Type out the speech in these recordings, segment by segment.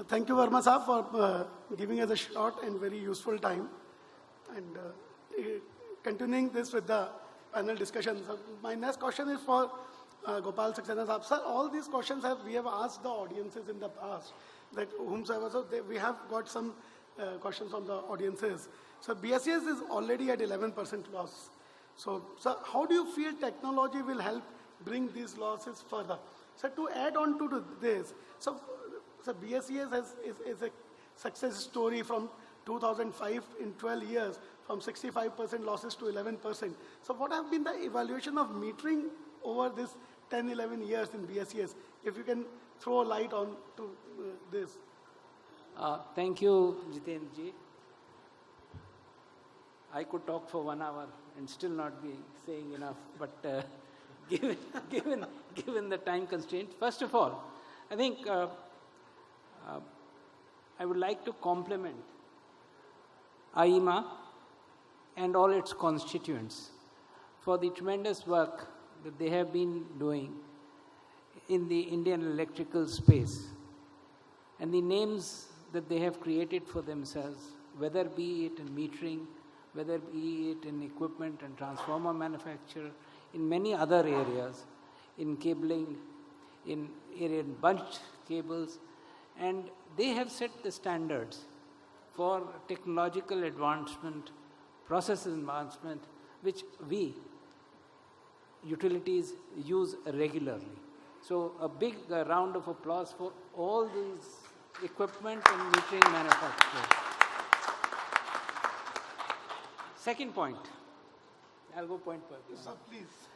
thank you, Verma sir, for giving us a short and very useful time. And continuing this with the panel discussion. So my next question is for Gopal, Saxena sir. Sir, all these questions we have asked the audiences in the past, that whomsoever. So we have got some questions from the audiences. So BSES is already at 11% loss. So, sir, how do you feel technology will help bring these losses further? So to add on to this, so BSES is a success story from 2005 in 12 years, from 65% losses to 11%. So what have been the evaluation of metering over this 10, 11 years in BSES? If you can throw a light on to this. Thank you, Jitendra. I could talk for 1 hour and still not be saying enough, but given the time constraint, first of all, I think I would like to compliment IEEMA and all its constituents for the tremendous work that they have been doing in the Indian electrical space, and the names that they have created for themselves, whether be it in metering, whether be it in equipment and transformer manufacture, in many other areas, in cabling, in bunched cables, and they have set the standards for technological advancement, process advancement, which we, utilities, use regularly. So a big round of applause for all these equipment and metering manufacturers. Second point, I'll go point per point. Sir, please.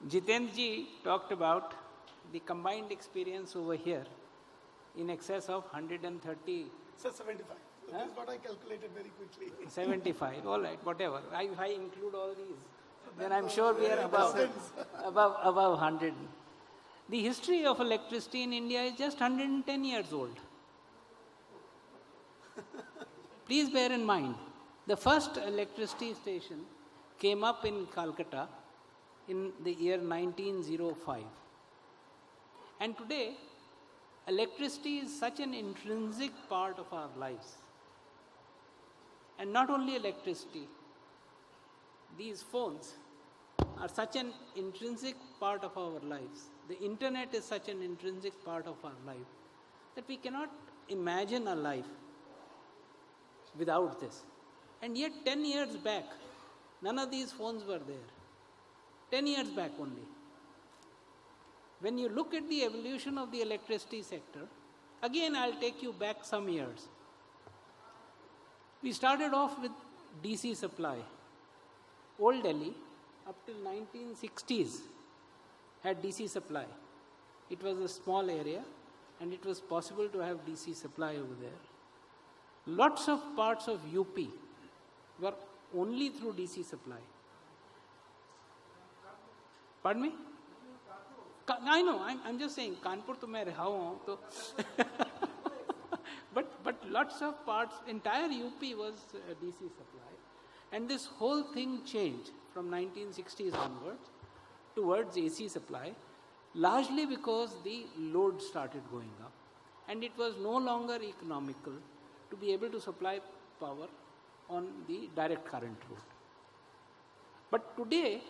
Jitendra talked about the combined experience over here in excess of 130. Sir, 75. So this is what I calculated very quickly. 75, all right, whatever. If I include all these, then I'm sure we are above 100. The history of electricity in India is just 110 years old. Please bear in mind, the first electricity station came up in Calcutta in the year 1905. And today, electricity is such an intrinsic part of our lives. And not only electricity, these phones are such an intrinsic part of our lives. The internet is such an intrinsic part of our life that we cannot imagine a life without this. And yet 10 years back, none of these phones were there. 10 years back only. When you look at the evolution of the electricity sector, again I'll take you back some years. We started off with DC supply. Old Delhi, up till 1960s, had DC supply. It was a small area and it was possible to have DC supply over there. Lots of parts of UP were only through DC supply. Pardon me? I know, I'm just saying, Kanpur to main raha hu, so but lots of parts, entire UP was DC supply. And this whole thing changed from 1960s onwards towards AC supply, largely because the load started going up. And it was no longer economical to be able to supply power on the direct current route. But today,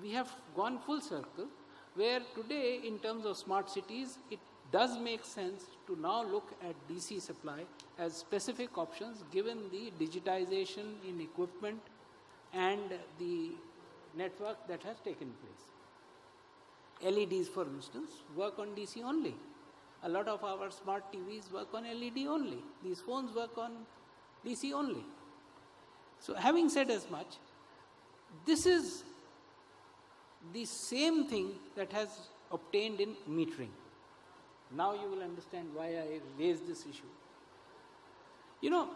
we have gone full circle, where today, in terms of smart cities, it does make sense to now look at DC supply as specific options given the digitization in equipment and the network that has taken place. LEDs, for instance, work on DC only. A lot of our smart TVs work on LED only. These phones work on DC only. So having said as much, this is the same thing that has obtained in metering. Now you will understand why I raised this issue. You know,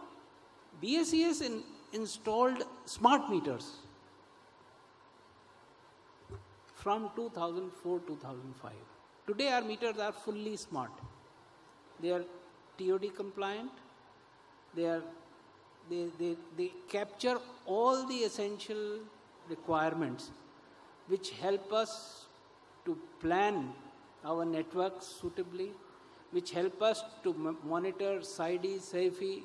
BSES installed smart meters from 2004-2005. Today our meters are fully smart. They are TOD compliant. They capture all the essential requirements which help us to plan our networks suitably, which help us to monitor SAIDI, SAIFI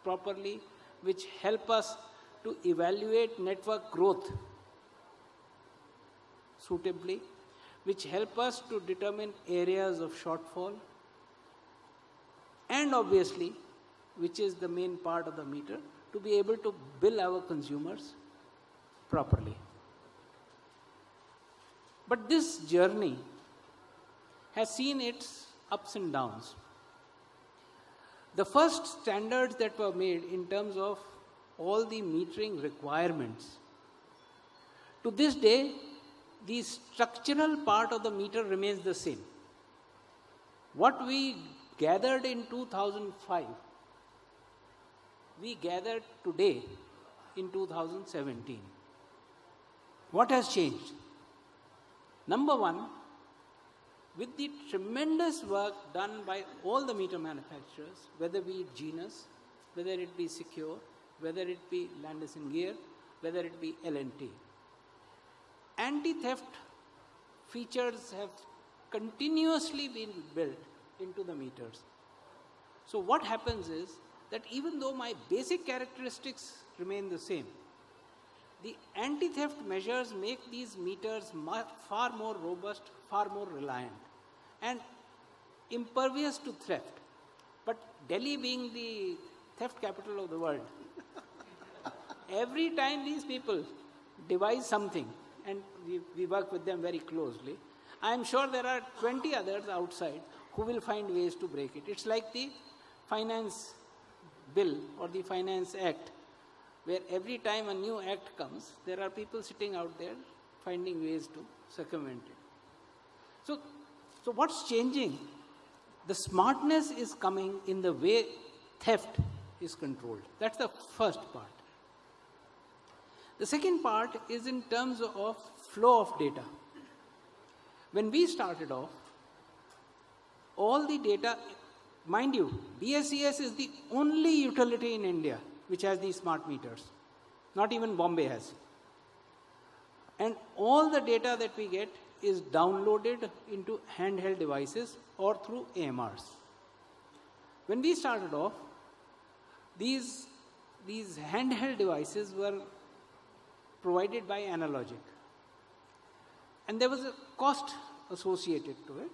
properly, which help us to evaluate network growth suitably, which help us to determine areas of shortfall, and obviously, which is the main part of the meter, to be able to bill our consumers properly. But this journey has seen its ups and downs. The first standards that were made in terms of all the metering requirements, to this day, the structural part of the meter remains the same. What we gathered in 2005, we gathered today in 2017. What has changed? Number one, with the tremendous work done by all the meter manufacturers, whether it be Genus, whether it be Secure, whether it be Landis+Gyr, whether it be L&T, anti-theft features have continuously been built into the meters. So what happens is that even though my basic characteristics remain the same, the anti-theft measures make these meters far more robust, far more reliant, and impervious to theft. But Delhi being the theft capital of the world, every time these people devise something, and we work with them very closely, I am sure there are 20 others outside who will find ways to break it. It's like the finance bill or the finance act, where every time a new act comes, there are people sitting out there finding ways to circumvent it. So what's changing? The smartness is coming in the way theft is controlled. That's the first part. The second part is in terms of flow of data. When we started off, all the data, mind you, BSES is the only utility in India which has these smart meters. Not even Bombay has. And all the data that we get is downloaded into handheld devices or through AMRs. When we started off, these handheld devices were provided by Analogic. And there was a cost associated to it.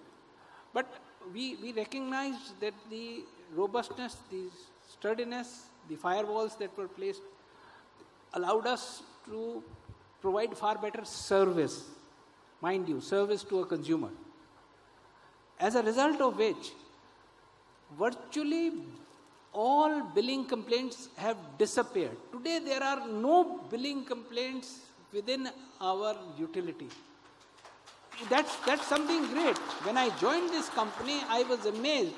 But we recognized that the robustness, the sturdiness, the firewalls that were placed allowed us to provide far better service, mind you, service to a consumer. As a result of which, virtually all billing complaints have disappeared. Today there are no billing complaints within our utility. That's something great. When I joined this company, I was amazed.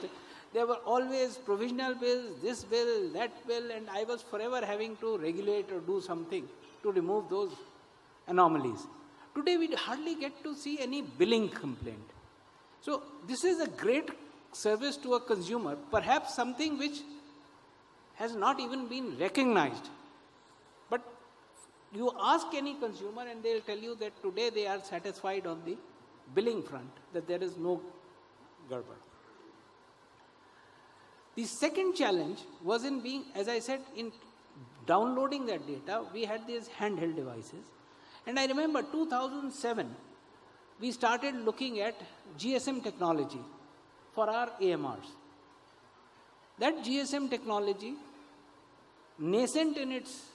There were always provisional bills, this bill, that bill, and I was forever having to regulate or do something to remove those anomalies. Today we hardly get to see any billing complaint. So this is a great service to a consumer, perhaps something which has not even been recognized. But you ask any consumer and they'll tell you that today they are satisfied on the billing front, that there is no garbage. The second challenge was in being, as I said, in downloading that data. We had these handheld devices. And I remember 2007, we started looking at GSM technology for our AMRs. That GSM technology, nascent in its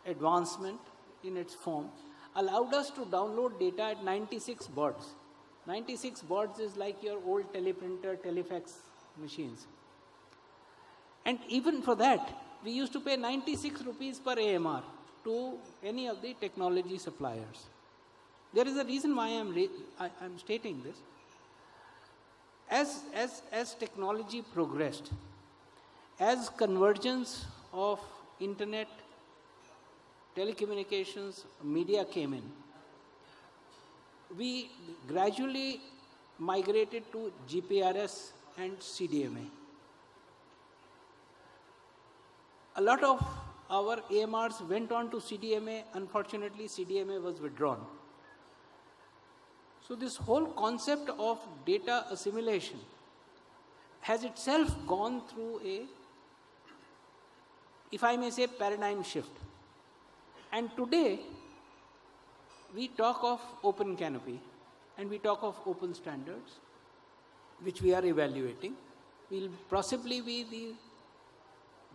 advancement, in its form, allowed us to download data at 96 baud. 96 baud is like your old teleprinter, telefax machines. And even for that, we used to pay 96 rupees per AMR to any of the technology suppliers. There is a reason why I'm stating this. As technology progressed, as convergence of internet, telecommunications, media came in, we gradually migrated to GPRS and CDMA. A lot of our AMRs went on to CDMA. Unfortunately, CDMA was withdrawn. So this whole concept of data assimilation has itself gone through a, if I may say, paradigm shift. And today, we talk of open canopy and we talk of open standards, which we are evaluating. We'll possibly be the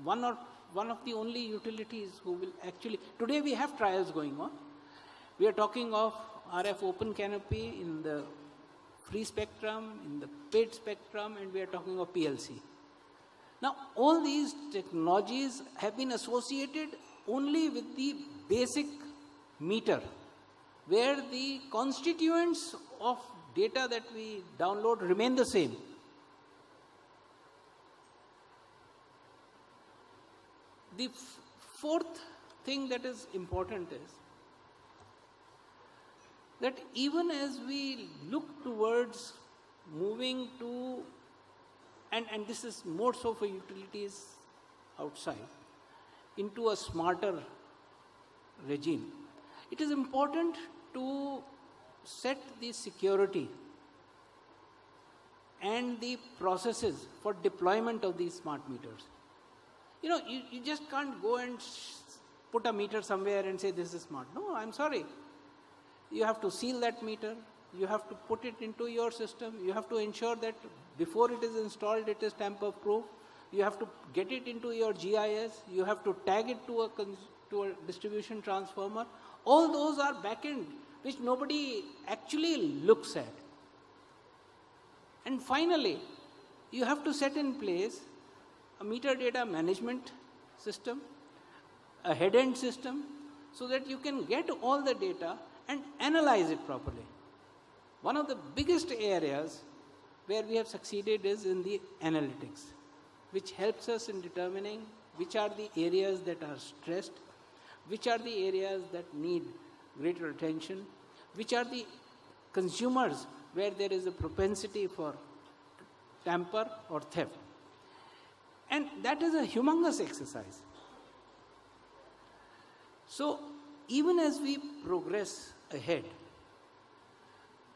one of the only utilities who will actually, today we have trials going on. We are talking of RF open canopy in the free spectrum, in the paid spectrum, and we are talking of PLC. Now, all these technologies have been associated only with the basic meter, where the constituents of data that we download remain the same. The fourth thing that is important is that even as we look towards moving to, and this is more so for utilities outside, into a smarter regime, it is important to set the security and the processes for deployment of these smart meters. You know, you just can't go and put a meter somewhere and say this is smart. No, I'm sorry. You have to seal that meter. You have to put it into your system. You have to ensure that before it is installed, it is tamper-proof. You have to get it into your GIS. You have to tag it to a distribution transformer. All those are back-end, which nobody actually looks at. And finally, you have to set in place a meter data management system, a head-end system, so that you can get all the data and analyze it properly. One of the biggest areas where we have succeeded is in the analytics, which helps us in determining which are the areas that are stressed, which are the areas that need greater attention, which are the consumers where there is a propensity for tamper or theft. And that is a humongous exercise. So, even as we progress ahead,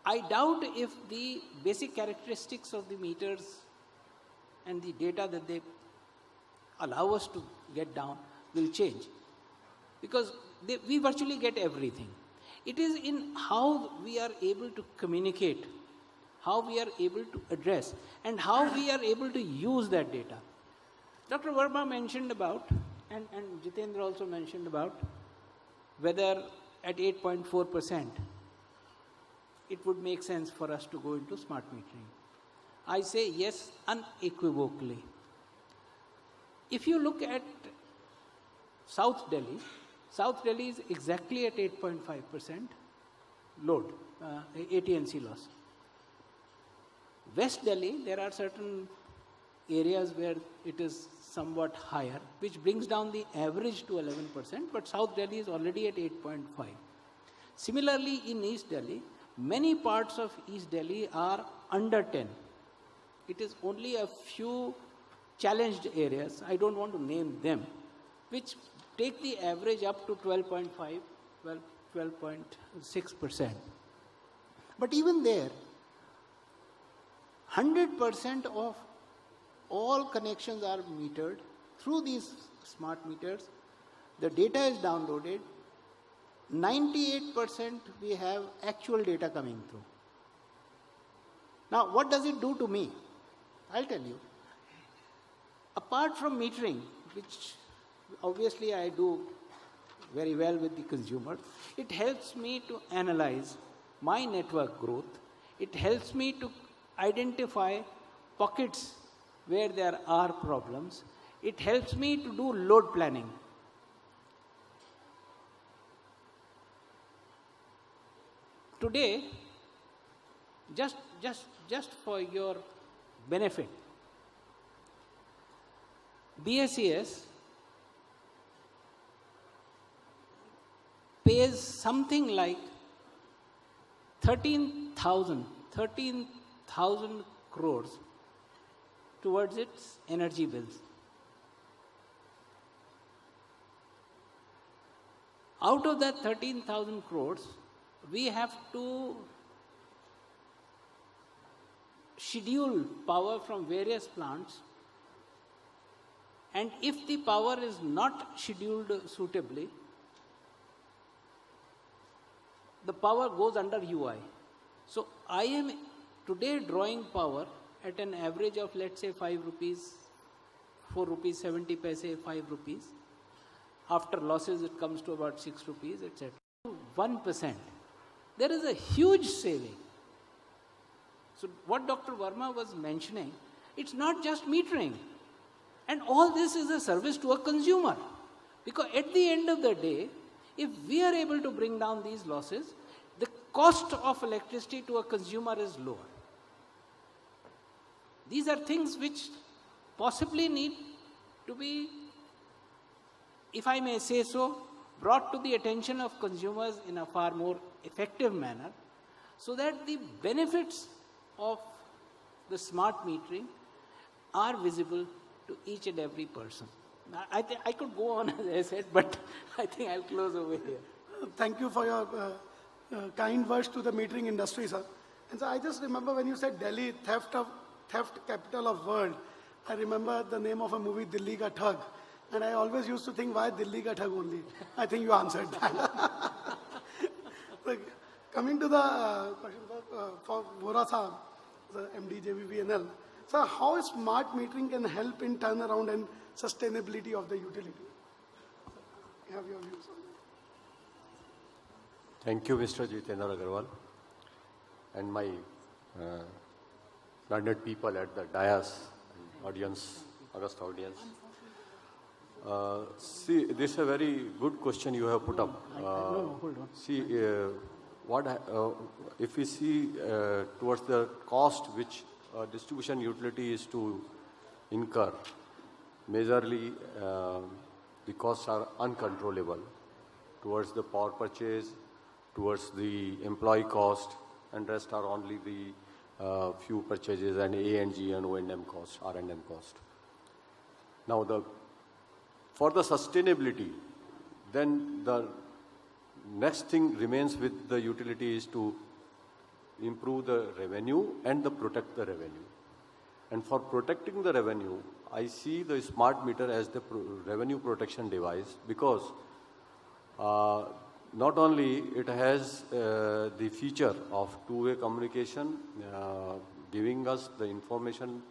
I doubt if the basic characteristics of the meters and the data that they allow us to get down will change. Because we virtually get everything. It is in how we are able to communicate, how we are able to address, and how we are able to use that data. Dr. Verma mentioned about, and Jitendra also mentioned about, whether at 8.4% it would make sense for us to go into smart metering. I say yes unequivocally. If you look at South Delhi is exactly at 8.5% load, AT&C loss. West Delhi, there are certain areas where it is somewhat higher, which brings down the average to 11%, but South Delhi is already at 8.5. Similarly, in East Delhi, many parts of East Delhi are under 10. It is only a few challenged areas, I don't want to name them, which take the average up to 12.5, 12.6%. But even there, 100% of all connections are metered through these smart meters. The data is downloaded. 98% we have actual data coming through. Now, what does it do to me? I'll tell you. Apart from metering, which obviously I do very well with the consumer, it helps me to analyze my network growth. It helps me to identify pockets where there are problems. It helps me to do load planning. Today, just for your benefit, BSES pays something like 13,000 crores towards its energy bills. Out of that 13,000 crores, we have to schedule power from various plants, and if the power is not scheduled suitably, the power goes under UI. So I am today drawing power at an average of, let's say, 5 rupees, 4 rupees 70 paise, 5 rupees. After losses, it comes to about 6 rupees, etc. 1%. There is a huge saving. So what Dr. Verma was mentioning, it's not just metering. And all this is a service to a consumer. Because at the end of the day, if we are able to bring down these losses, the cost of electricity to a consumer is lower. These are things which possibly need to be, if I may say so, brought to the attention of consumers in a far more effective manner, so that the benefits of the smart metering are visible to each and every person. I could go on, as I said, but I think I'll close over here. Thank you for your kind words to the metering industry, sir. And so I just remember when you said Delhi, theft capital of world, I remember the name of a movie, Dilli Ka Thug. And I always used to think, why Dilli Ka Thug only? I think you answered that. Coming to the question for Bohra sahab, the MD-JVVNL. So how smart metering can help in turnaround and sustainability of the utility? You have your views on that. Thank you, Mr. Jitendra Agarwal, and my learned people at the dais, audience, august audience. See, this is a very good question you have put up. Hold on. See, if we see towards the cost which distribution utility is to incur, majorly the costs are uncontrollable towards the power purchase, towards the employee cost, and rest are only the few purchases and A&G and O&M cost, R&M cost. Now, for the sustainability, then the next thing remains with the utility is to improve the revenue and protect the revenue. And for protecting the revenue, I see the smart meter as the revenue protection device, because not only it has the feature of two-way communication, giving us the information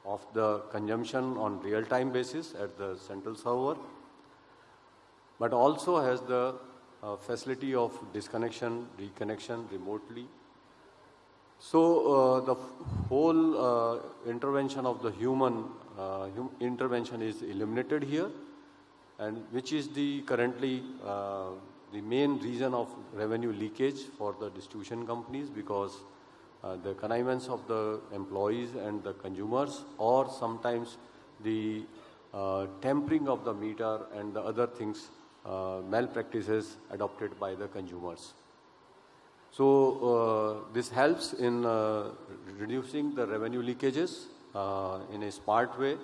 of the consumption on real-time basis at the central server, but also has the facility of disconnection, reconnection remotely. So the whole intervention of the human intervention is eliminated here, and which is the currently the main reason of revenue leakage for the distribution companies, because the connivance of the employees and the consumers, or sometimes the tampering of the meter and the other things, malpractices adopted by the consumers. So this helps in reducing the revenue leakages in a smart way,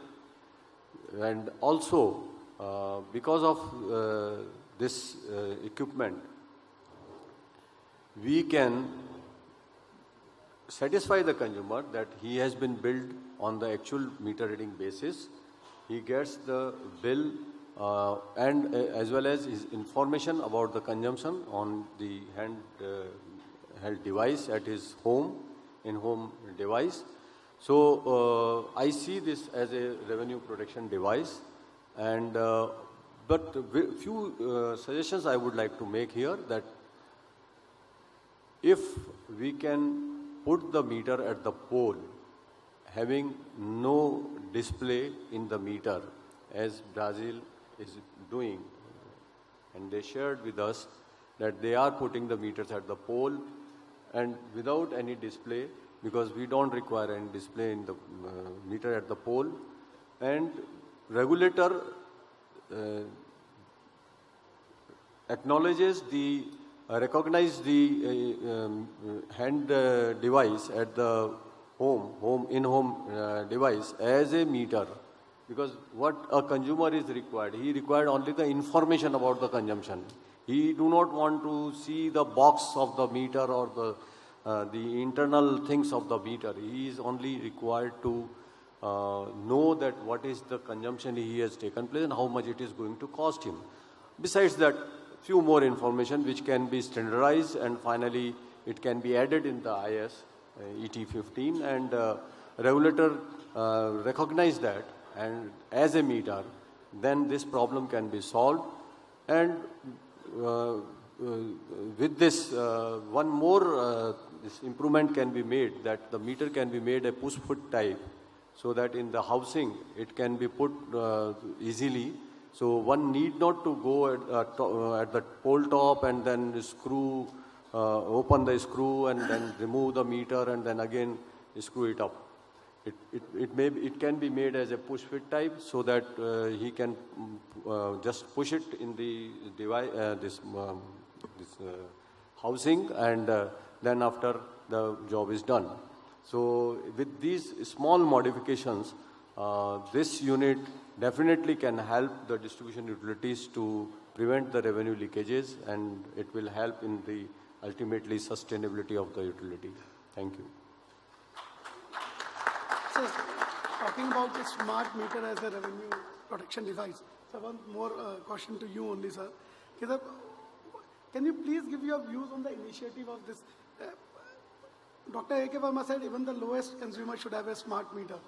and also because of this equipment, we can satisfy the consumer that he has been billed on the actual meter reading basis. He gets the bill and as well as his information about the consumption on the handheld device at his home, in-home device. So I see this as a revenue protection device, and but few suggestions I would like to make here, that if we can put the meter at the pole, having no display in the meter, as Brazil is doing, and they shared with us that they are putting the meters at the pole and without any display, because we don't require any display in the meter at the pole, and regulator acknowledges the recognize the hand device at the in-home device as a meter, because what a consumer is required, he required only the information about the consumption. He do not want to see the box of the meter or the internal things of the meter. He is only required to know that what is the consumption he has taken place and how much it is going to cost him. Besides that, few more information which can be standardized, and finally it can be added in the IS ET15, and regulator recognize that, and as a meter, then this problem can be solved. And with this, one more this improvement can be made, that the meter can be made a push foot type, so that in the housing it can be put easily. So one need not to go at the pole top and then screw, open the screw and then remove the meter and then again screw it up. It can be made as a push fit type, so that he can just push it in the device, housing, and then after the job is done. So with these small modifications, this unit definitely can help the distribution utilities to prevent the revenue leakages, and it will help in the ultimately sustainability of the utility. Thank you. So, talking about the smart meter as a revenue protection device, so one more question to you only, sir. Can you please give your views on the initiative of this? Dr. A.K. Verma said even the lowest consumer should have a smart meter.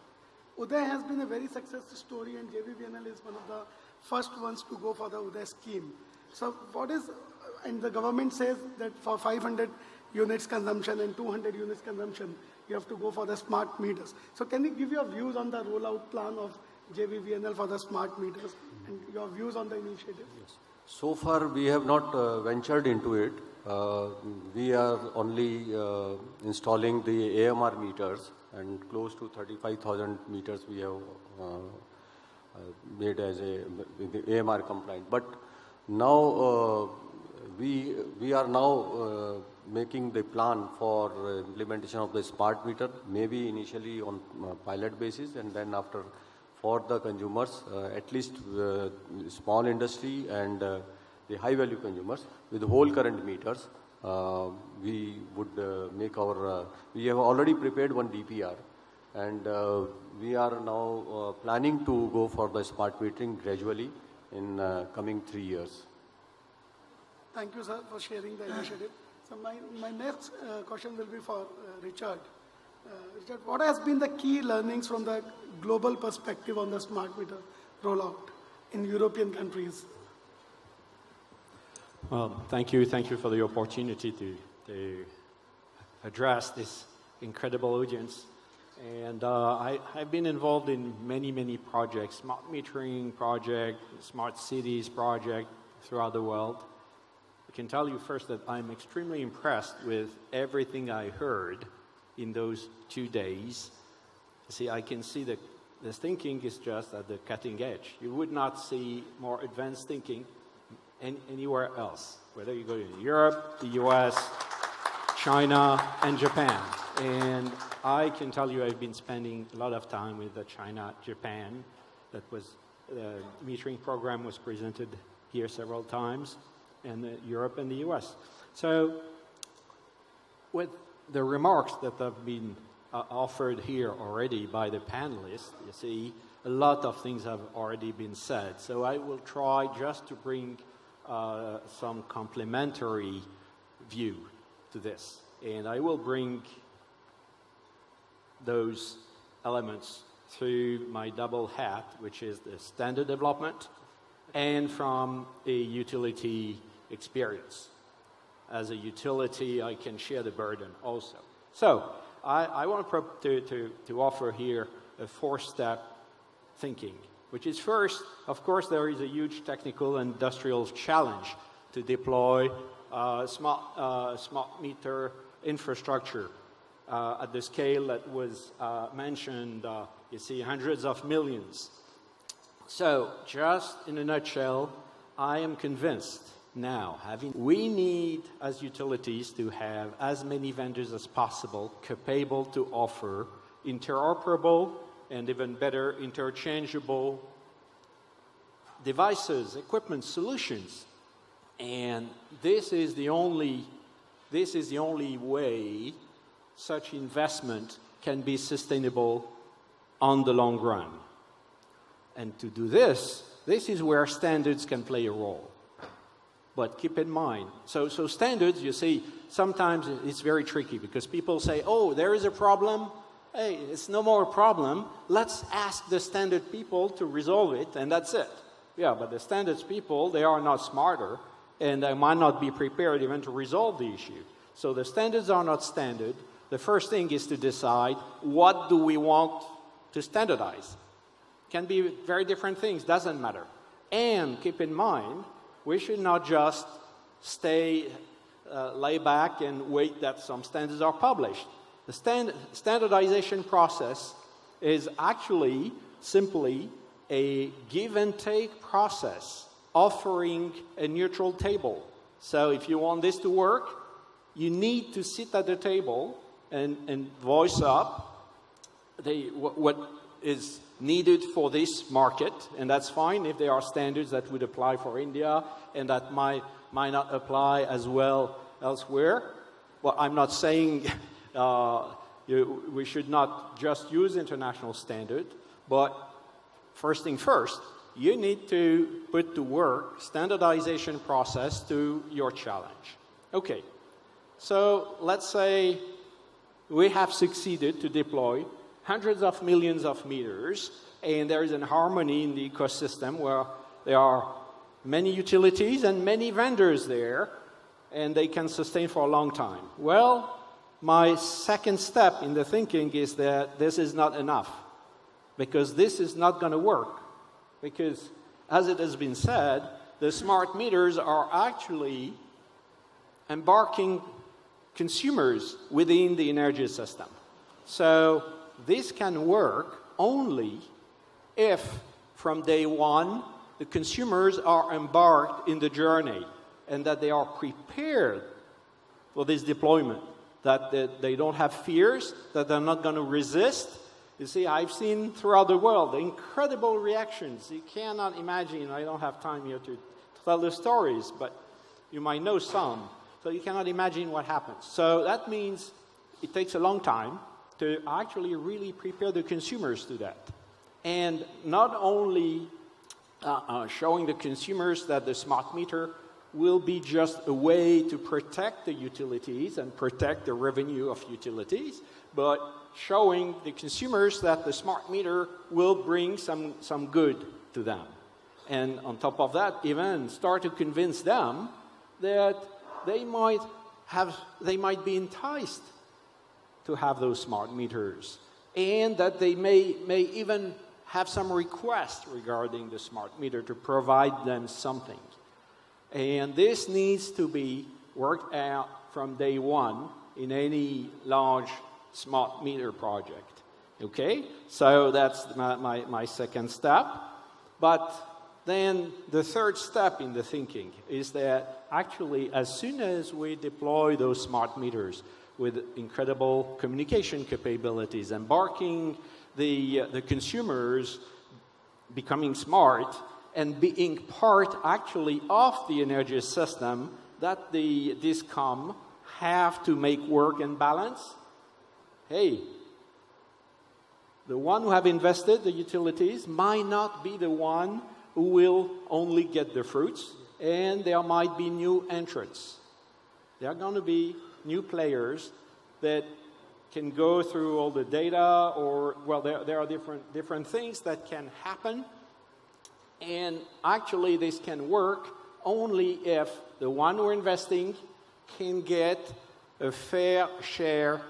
Uday has been a very successful story, and JVVNL is one of the first ones to go for the Uday scheme. So what is, and the government says that for 500 units consumption and 200 units consumption, you have to go for the smart meters. So can you give your views on the rollout plan of JVVNL for the smart meters and your views on the initiative? Yes. So far we have not ventured into it. We are only installing the AMR meters, and close to 35,000 meters we have made as the AMR compliant. But now we are now making the plan for implementation of the smart meter, maybe initially on pilot basis, and then after for the consumers, at least small industry and the high value consumers with whole current meters. We would make our, we have already prepared one DPR, and we are now planning to go for the smart metering gradually in coming 3 years. Thank you, sir, for sharing the initiative. So my next question will be for Richard. Richard, what has been the key learnings from the global perspective on the smart meter rollout in European countries? Well, thank you for the opportunity to address this incredible audience. And I've been involved in many projects, smart metering project, smart cities project throughout the world. I can tell you first that I'm extremely impressed with everything I heard in those 2 days. See, I can see that this thinking is just at the cutting edge. You would not see more advanced thinking anywhere else, whether you go to Europe, the US, China, and Japan. And I can tell you I've been spending a lot of time with the China, Japan. That was, the metering program was presented here several times, and Europe and the US. So with the remarks that have been offered here already by the panelists, you see, a lot of things have already been said. So I will try just to bring some complementary view to this. And I will bring those elements through my double hat, which is the standard development, and from a utility experience. As a utility, I can share the burden also. So I want to offer here a 4-step thinking, which is first, of course, there is a huge technical and industrial challenge to deploy smart meter infrastructure at the scale that was mentioned. You see, hundreds of millions. So just in a nutshell, I am convinced now, we need, as utilities, to have as many vendors as possible capable to offer interoperable and even better interchangeable devices, equipment, solutions. And this is the only this is the only way such investment can be sustainable on the long run. And to do this, this is where standards can play a role. But keep in mind, so standards, you see, sometimes it's very tricky because people say, oh, there is a problem. Hey, it's no more a problem. Let's ask the standard people to resolve it, and that's it. Yeah, but the standards people, they are not smarter, and they might not be prepared even to resolve the issue. So the standards are not standard. The first thing is to decide, what do we want to standardize? Can be very different things, doesn't matter. And keep in mind, we should not just lay back and wait that some standards are published. The standardization process is actually simply a give and take process, offering a neutral table. So if you want this to work, you need to sit at the table and voice up what is needed for this market, and that's fine if there are standards that would apply for India and that might not apply as well elsewhere. Well, I'm not saying we should not just use international standard, but first thing first, you need to put to work standardization process to your challenge. Okay, so let's say we have succeeded to deploy hundreds of millions of meters, and there is an harmony in the ecosystem where there are many utilities and many vendors there, and they can sustain for a long time. Well, my second step in the thinking is that this is not enough, because this is not going to work. Because, as it has been said, the smart meters are actually embarking consumers within the energy system. So this can work only if, from day one, the consumers are embarked in the journey and that they are prepared for this deployment, that they don't have fears, that they're not going to resist. You see, I've seen throughout the world incredible reactions. You cannot imagine. I don't have time here to tell the stories, but you might know some. So you cannot imagine what happens. So that means it takes a long time to actually really prepare the consumers to that. And not only showing the consumers that the smart meter will be just a way to protect the utilities and protect the revenue of utilities, but showing the consumers that the smart meter will bring some good to them. And on top of that, even start to convince them that they might be enticed to have those smart meters, and that they may even have some requests regarding the smart meter to provide them something. And this needs to be worked out from day one in any large smart meter project. Okay? So that's my second step. But then the third step in the thinking is that actually as soon as we deploy those smart meters with incredible communication capabilities, embarking the consumers becoming smart and being part actually of the energy system that the Discom have to make work and balance, hey, the one who have invested, the utilities, might not be the one who will only get the fruits, and there might be new entrants. There are going to be new players that can go through all the data, or, well, there are different things that can happen, and actually this can work only if the one who are investing can get a fair share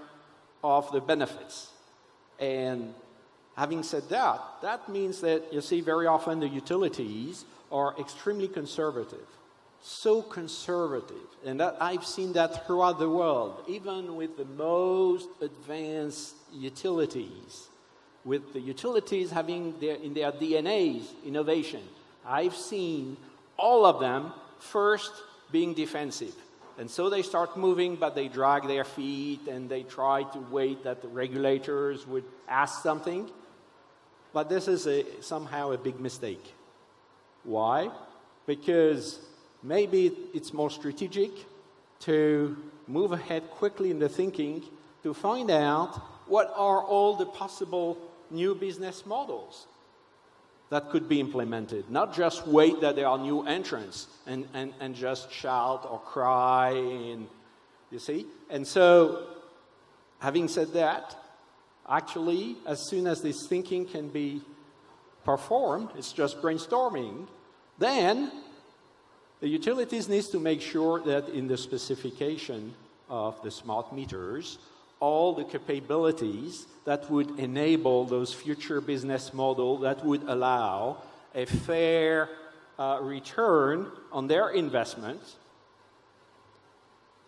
of the benefits. And having said that, that means that, you see, very often the utilities are extremely conservative. So conservative. And that, I've seen that throughout the world, even with the most advanced utilities. With the utilities having in their DNAs innovation, I've seen all of them first being defensive. And so they start moving, but they drag their feet and they try to wait that the regulators would ask something. But this is somehow a big mistake. Why? Because maybe it's more strategic to move ahead quickly in the thinking to find out what are all the possible new business models that could be implemented, not just wait that there are new entrants and just shout or cry, and, you see? And so, having said that, actually, as soon as this thinking can be performed, it's just brainstorming, then the utilities needs to make sure that in the specification of the smart meters, all the capabilities that would enable those future business models that would allow a fair return on their investment,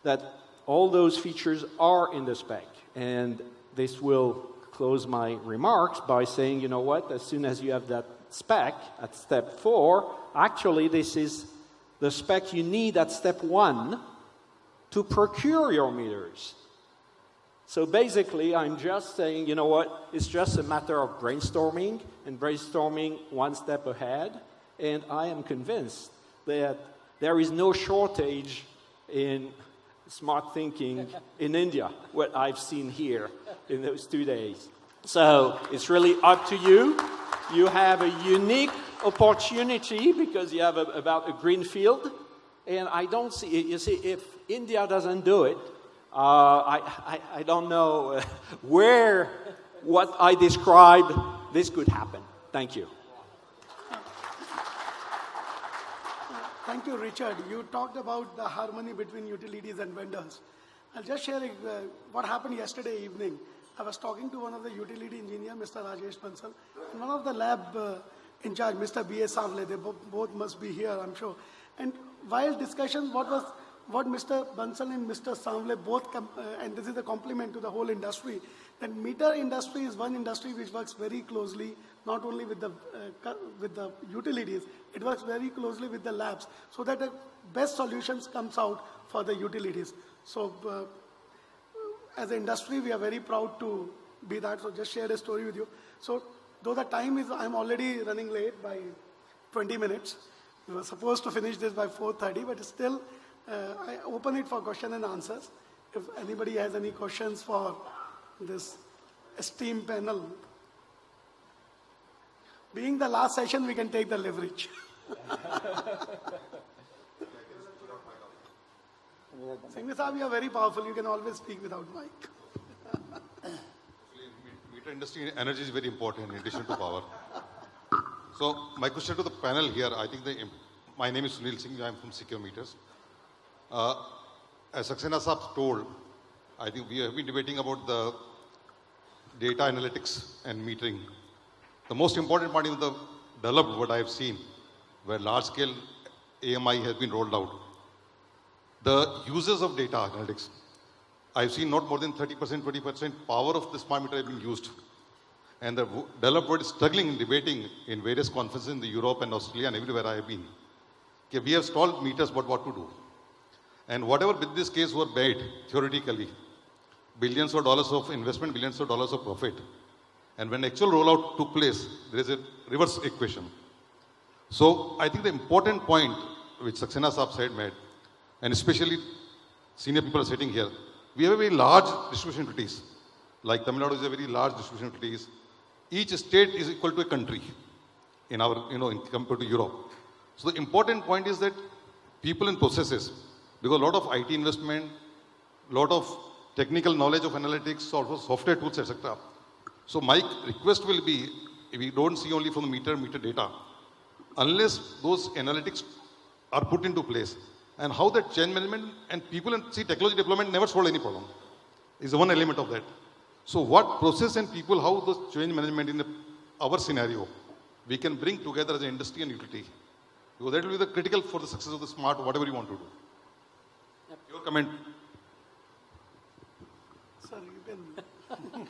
that all those features are in the spec. And this will close my remarks by saying, you know what, as soon as you have that spec at step 4, actually this is the spec you need at step 1 to procure your meters. So basically, I'm just saying, you know what, it's just a matter of brainstorming and brainstorming one step ahead. And I am convinced that there is no shortage in smart thinking in India, what I've seen here in those 2 days. So it's really up to you. You have a unique opportunity because you have about a green field. And I don't see, you see, if India doesn't do it, I don't know where what I described, this could happen. Thank you. Thank you, Richard. You talked about the harmony between utilities and vendors. I'll just share what happened yesterday evening. I was talking to one of the utility engineer, Mr. Rajesh Bansal, and one of the lab in charge, Mr. B.S. Savle. They both must be here, I'm sure. And while discussion, what Mr. Bansal and Mr. Savle both, and this is a compliment to the whole industry, that meter industry is one industry which works very closely, not only with the utilities, it works very closely with the labs, so that the best solutions comes out for the utilities. So as an industry, we are very proud to be that, so just share a story with you. So though the time is, I'm already running late by 20 minutes. We were supposed to finish this by 4:30, but still, I open it for question and answers. If anybody has any questions for this esteemed panel. Being the last session, we can take the leverage. Singhvi Saab, you are very powerful. You can always speak without mic. Meter industry energy is very important in addition to power. So my question to the panel here, I think my name is Sunil Singh. I am from Secure Meters. As Saxena Saab told, I think we have been debating about the data analytics and metering. The most important part in the developed, what I have seen, where large-scale AMI has been rolled out, the uses of data analytics, I've seen not more than 30%, 20% power of the smart meter has been used. And the developed world is struggling in debating in various conferences in Europe and Australia and everywhere I have been. Okay, we have stalled meters, but what to do? And whatever business case were made, theoretically, billions of dollars of investment, billions of dollars of profit. And when actual rollout took place, there is a reverse equation. So I think the important point which Saxena Saab said made, and especially senior people are sitting here, we have a very large distribution utilities. Like Tamilnadu is a very large distribution utilities. Each state is equal to a country in our, compared to Europe. So the important point is that people and processes, because a lot of IT investment, a lot of technical knowledge of analytics, also software tools, etc. So my request will be, if we don't see only from the meter data, unless those analytics are put into place, and how that change management and people and see technology development never solve any problem, is one element of that. So what process and people, how those change management in our scenario, we can bring together as an industry and utility. Because that will be the critical for the success of the smart, whatever you want to do. Yep. Your comment. Sir, you can.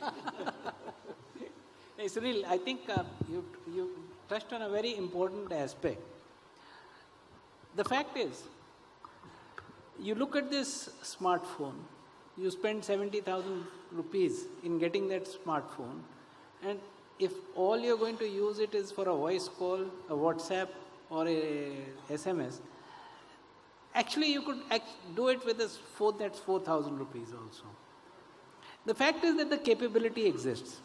Hey, Sunil, I think you touched on a very important aspect. The fact is, you look at this smartphone, you spend 70,000 rupees in getting that smartphone, and if all you're going to use it is for a voice call, a WhatsApp, or a SMS, Actually, you could do it with that's 4,000 rupees also. The fact is that the capability exists.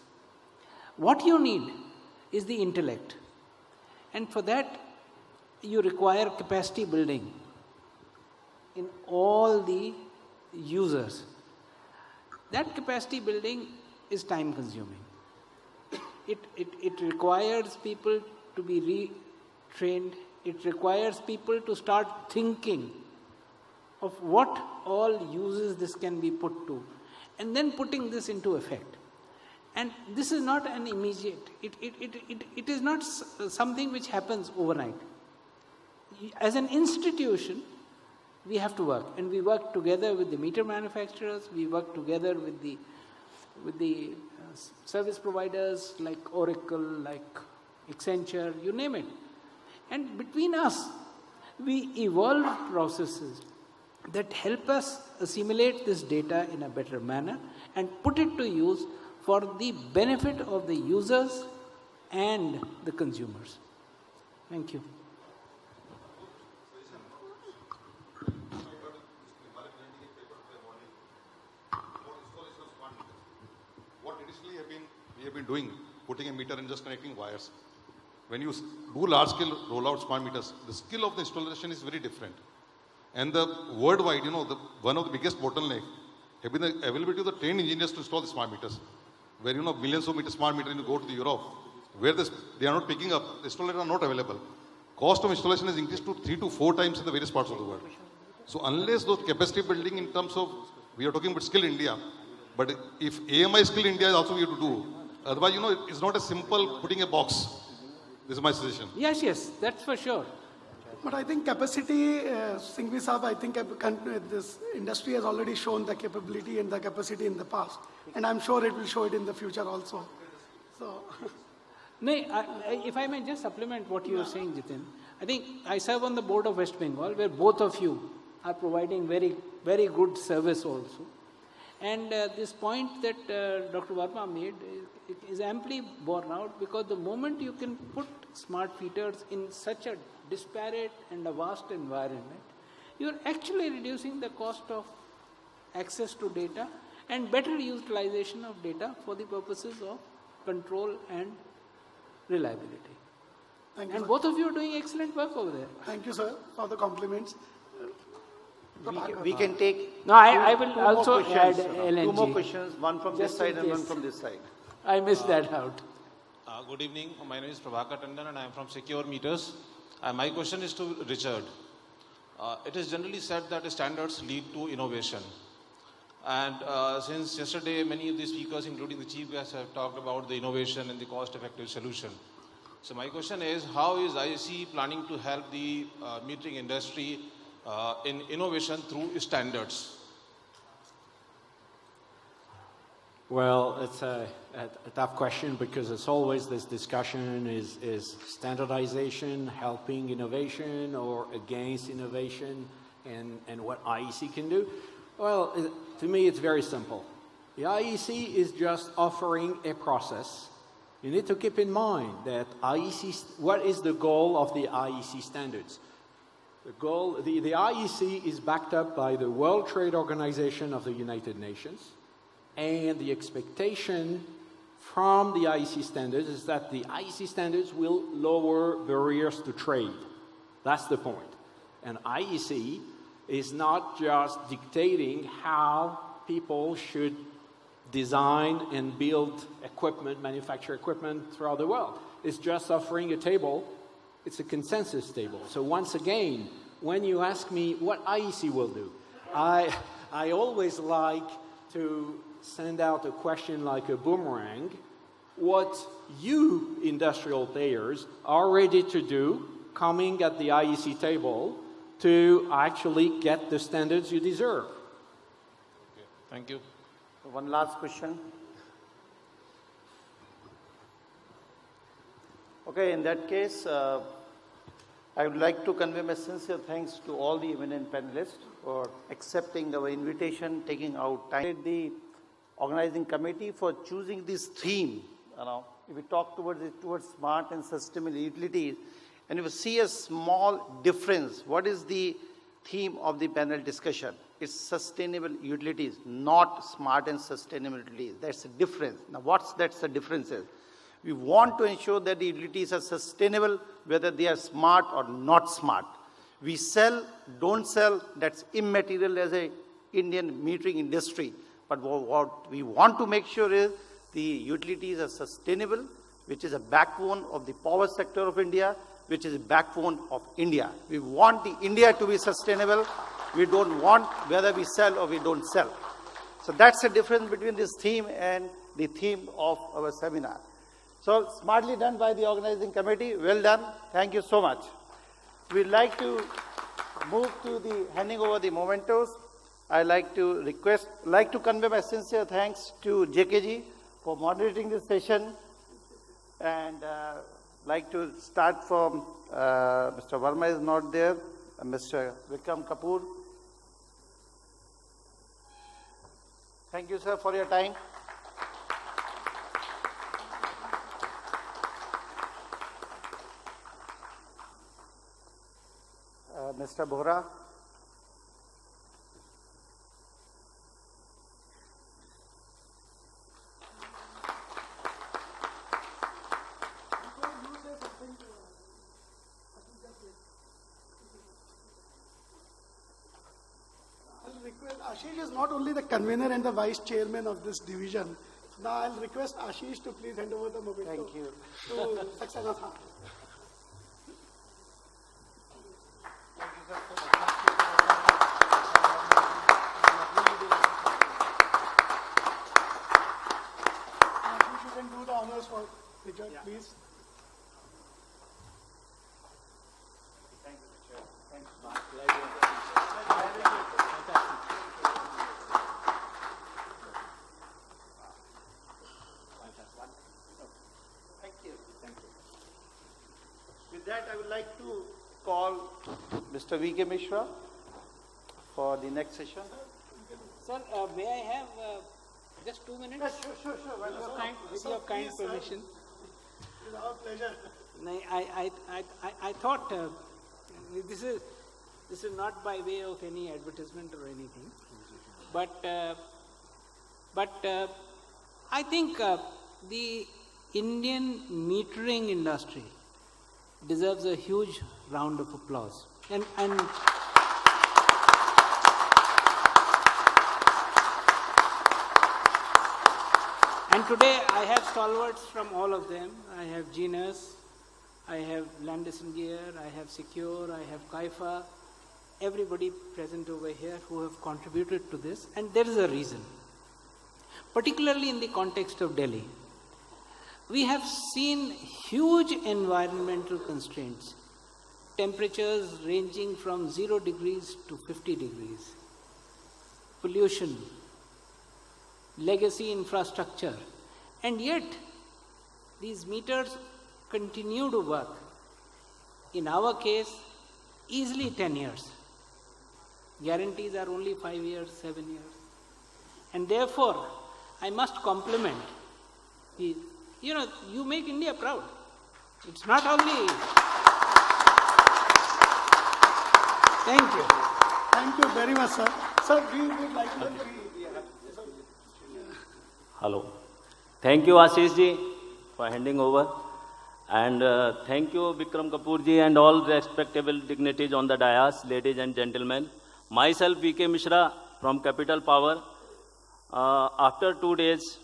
What you need is the intellect. And for that, you require capacity building in all the users. That capacity building is time consuming. It requires people to be retrained. It requires people to start thinking of what all uses this can be put to, and then putting this into effect. And this is not an immediate, it is not something which happens overnight. As an institution, we have to work, and we work together with the meter manufacturers, we work together with the service providers like Oracle, like Accenture, you name it. And between us, we evolve processes that help us assimilate this data in a better manner and put it to use for the benefit of the users and the consumers. Thank you. What traditionally we have been doing, putting a meter and just connecting wires. When you do large-scale rollout smart meters, the skill of the installation is very different. And the worldwide, one of the biggest bottlenecks have been the availability of the trained engineers to install the smart meters. Where, millions of smart meters, you go to Europe, where they are not picking up, the installers are not available. Cost of installation has increased to 3 to 4 times in the various parts of the world. So unless those capacity building in terms of, we are talking about Skill India, but if AMI Skill India is also we have to do, otherwise, it's not as simple putting a box. This is my suggestion. Yes, that's for sure. But I think capacity, Singhvi Saab, I think this industry has already shown the capability and the capacity in the past. And I'm sure it will show it in the future also. So. No, if I may just supplement what you are saying, Jiten, I think I serve on the board of West Bengal, where both of you are providing very, very good service also. And this point that Dr. Verma made is amply borne out, because the moment you can put smart meters in such a disparate and a vast environment, you are actually reducing the cost of access to data and better utilization of data for the purposes of control and reliability. Thank you, And sir. both of you are doing excellent work over there. Thank you, sir, for the compliments. We can take No, I will two more also add questions. LNG. Two more questions, one from this Just side in and one case. from this side. I missed that out. Good evening. My name is Prabhakar Tandon and I am from Secure Meters. My question is to Richard. It is generally said that standards lead to innovation. And since yesterday, many of the speakers, including the chief guests, have talked about the innovation and the cost-effective solution. So my question is, how is IEC planning to help the metering industry in innovation through standards? Well, it's a tough question, because it's always this discussion is standardization helping innovation or against innovation, and what IEC can do. Well, to me, it's very simple. The IEC is just offering a process. You need to keep in mind that what is the goal of the IEC standards? The IEC is backed up by the World Trade Organization of the United Nations, and the expectation from the IEC standards is that the IEC standards will lower barriers to trade. That's the point. And IEC is not just dictating how people should design and build equipment, manufacture equipment throughout the world. It's just offering a table. It's a consensus table. So once again, when you ask me what IEC will do, I always like to send out a question like a boomerang. What you industrial players are ready to do coming at the IEC table to actually get the standards you deserve. Okay. Thank you. One last question. Okay, in that case, I would like to convey my sincere thanks to all the eminent panelists for accepting our invitation, taking out time. The organizing committee for choosing this theme. If we talk towards smart and sustainable utilities, and if we see a small difference, what is the theme of the panel discussion. It's sustainable utilities, not smart and sustainable utilities. That's the difference. Now, that's the difference is? We want to ensure that the utilities are sustainable, whether they are smart or not smart. We sell, don't sell, that's immaterial as a Indian metering industry. But what we want to make sure is the utilities are sustainable, which is a backbone of the power sector of India, which is a backbone of India. We want the India to be sustainable. We don't want whether we sell or we don't sell. So that's the difference between this theme and the theme of our seminar. So smartly done by the organizing committee. Well done. Thank you so much. We'd like to move to the handing over the mementos. I'd like to convey my sincere thanks to JKG for moderating this session. And like to start from Mr. Verma is not there, Mr. Vikram Kapur. Thank you, sir, for your time. Mr. Bohra. Ashish is not only the convener and the vice chairman of this division. Now I'll request Ashish to please hand over the memento. Thank you. To Saxena. Ashish, you can do the honors for Richard, please. Thank you, Chair. Thanks, Mark. With that, I would like to call Mr. V.K. Mishra for the next session. Sir, may I have just 2 minutes? Yes, sure. With your kind permission. It's our pleasure. I thought this is not by way of any advertisement or anything, but I think the Indian metering industry deserves a huge round of applause. And today I have stalwarts from all of them. I have Genus, I have Landis+Gyr, I have Secure, I have Kaifa, everybody present over here who have contributed to this, and there is a reason. Particularly in the context of Delhi, we have seen huge environmental constraints, temperatures ranging from 0 degrees to 50 degrees, pollution, legacy infrastructure, and yet these meters continue to work. In our case, easily 10 years. Guarantees are only 5 years, 7 years. And therefore, I must compliment the, you make India proud. It's not only... Thank you. Thank you very much, sir. Sir, we would like to... Hello. Thank you, Ashish ji, for handing over. And thank you, Vikram Kapur ji, and all respectable dignitaries on the dais, ladies and gentlemen. Myself, V.K. Mishra from Capital Power. After 2 days,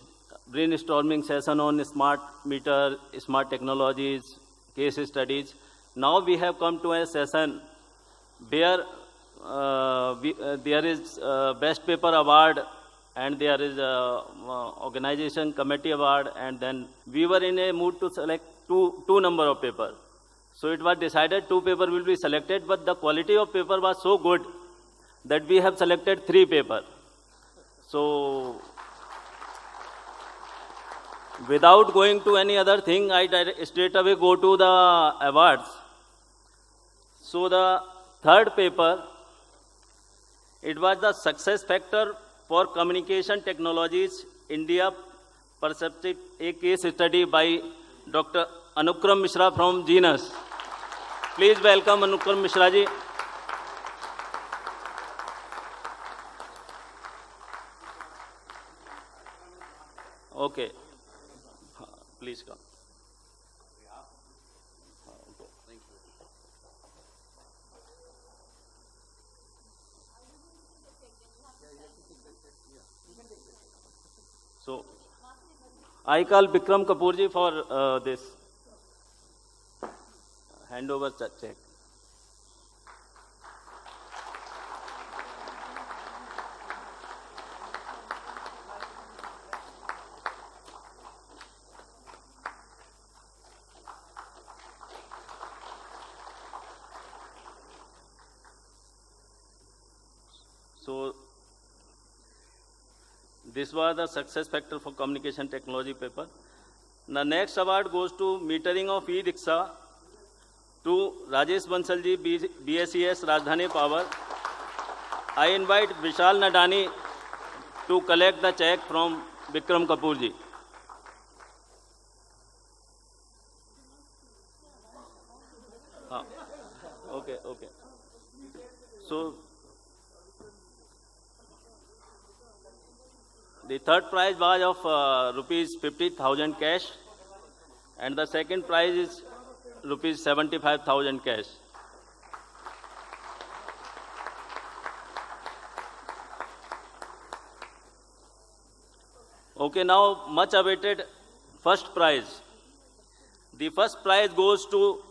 brainstorming session on smart meter, smart technologies, case studies. Now we have come to a session where there is Best Paper Award and there is Organization Committee Award, and then we were in a mood to select two number of paper. So it was decided 2 paper will be selected, but the quality of paper was so good that we have selected 3 paper. So without going to any other thing, I straight away go to the awards. So the 3rd paper, it was the success factor for communication technologies, India Perceptive, a case study by Dr. Anukram Mishra from Genus. Please welcome Anukram Mishra ji. Okay. Please come. So, I call Vikram Kapur ji for this handover check. So, this was the success factor for communication technology paper. The next award goes to metering of e-rickshaw to Rajesh Bansal ji, BSES, Rajdhani Power. I invite Vishal Nadani to collect the check from Vikram Kapur ji. Okay. So, the third prize was of rupees 50,000 cash, and the second prize is rupees 75,000 cash. Okay, now much awaited first prize. The first prize goes to